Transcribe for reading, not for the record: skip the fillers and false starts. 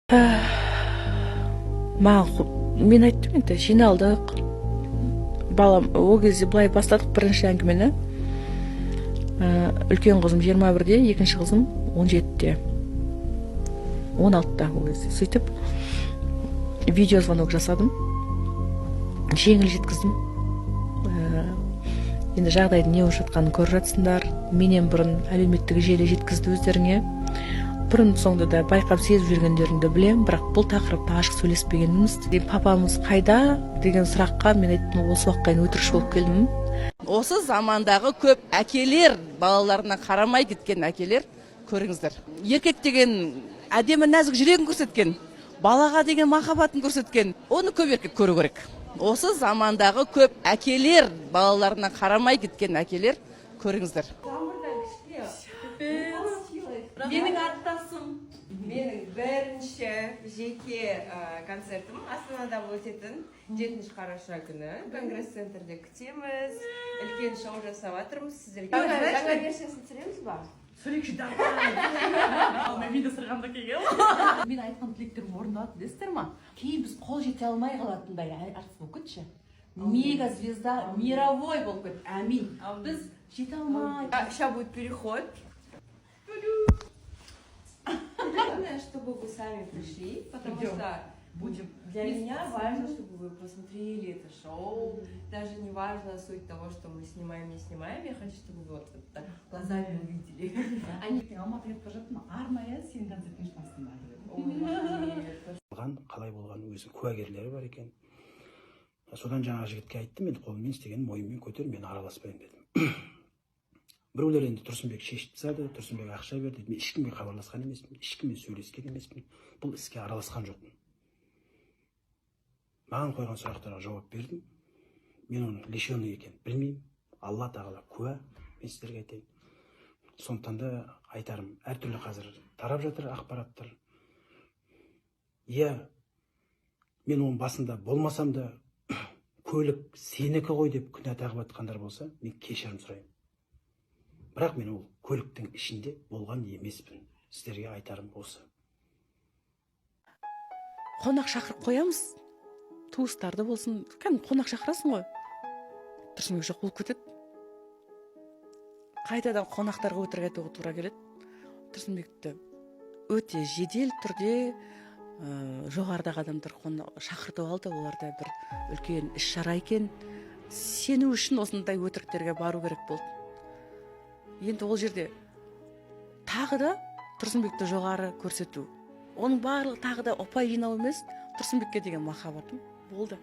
Мен айттым енді жиналдық. Балам ол кезде былай бастадық бірінші әңгімені. Үлкен қызым 21-де, екінші қызым 17-де. 16-да ол кезде. Сөйтіп видеозвонок жасадым. Жеңіл жеткіздім. Енді жағдайдың не болып жатқанын көріп жатсыңдар. Менен бұрын әлеуметтік желі жеткізді өздеріңе. Бұрын соңды да байқап сезіп жүргендеріңді білем, бірақ бұл тақырыпта ашық сөйлеспегеніміз. Папамыз қайда деген сұраққа мен айттым, осы уақытқа дейін өтірікші болып келдім. Осы замандағы көп әкелер, балаларына қарамай кеткен әкелер, көріңіздер. Еркек деген әдемі нәзік жүрегін көрсеткен, балаға деген махаббатын көрсеткен, оны көп еркек көру керек. Осы замандағы көп әкелер, балаларына қарамай кеткен әкелер, көріңіздер. Менің аттасым, менің бірінші жеке концертім Астанада өтетін 7 қараша күні Конгресс-центрде күтеміз. Үлкен шоу жасап жатырмыз сіздерге. Жаңа версиясын түсіреміз ба? Сөйлейікші давай. Мен видео сырғанда келгем. Мен айтқан тілектерім орындалады десіздер ма? Кейін біз қол жете алмай қалатындай артист болып кетші. Мега звезда, мировой болып кет. Аминь. Біз жете алмай. Сейчас будет переход. Главное, чтобы вы сами пришли, потому что для меня важно, чтобы вы посмотрели это шоу. Даже не важно суть того, что мы снимаем, не снимаем. Я хочу, чтобы вы вот так глазами увидели. Они алматыға кетіп бара жаттым, арнайы сенің концертіңді шықпасын ба. Қалай болған өзі куәгерлері бар екен. Содан жаңағы жігітке айттым, мен қолыммен істеген мойынмен көтер, мен араласпаймын дедім. Біреулер енді Тұрсынбек шешіп тастады, Тұрсынбек ақша берді. Мен ешкімге хабарласқан емеспін, ешкіммен сөйлескен емеспін. Бұл іске араласқан жоқпын. Маған қойған сұрақтарға жауап бердім. Мен оның лишенный екен білмеймін. Алла тағала куә, мен сіздерге айтайын. Сондықтан да айтарым, әртүрлі қазір тарап жатыр ақпараттар. Иә, мен оның басында болмасам да көлік сенікі ғой деп күнә тағып жатқандар болса, мен кешірім сұраймын. Бірақ мен ол көліктің ішінде болған емеспін. Сіздерге айтарым осы. Қонақ шақырып қоямыз. Туыстарды болсын, қонақ шақырасың ғой. Тұрсынбек жоқ болып кетеді. Қайтадан қонақтарға өтірік айтуға тура келеді. Тұрсынбекті өте жедел түрде жоғарыдағы адамдар шақыртып алды. Оларда бір үлкен іс-шара екен. Сену үшін осындай өтіріктерге бару керек болды. Енді ол жерде тағы да Тұрсынбекті жоғары көрсету. Оның барлығы тағы да ұпай жинау емес, Тұрсынбекке деген махаббатым болды.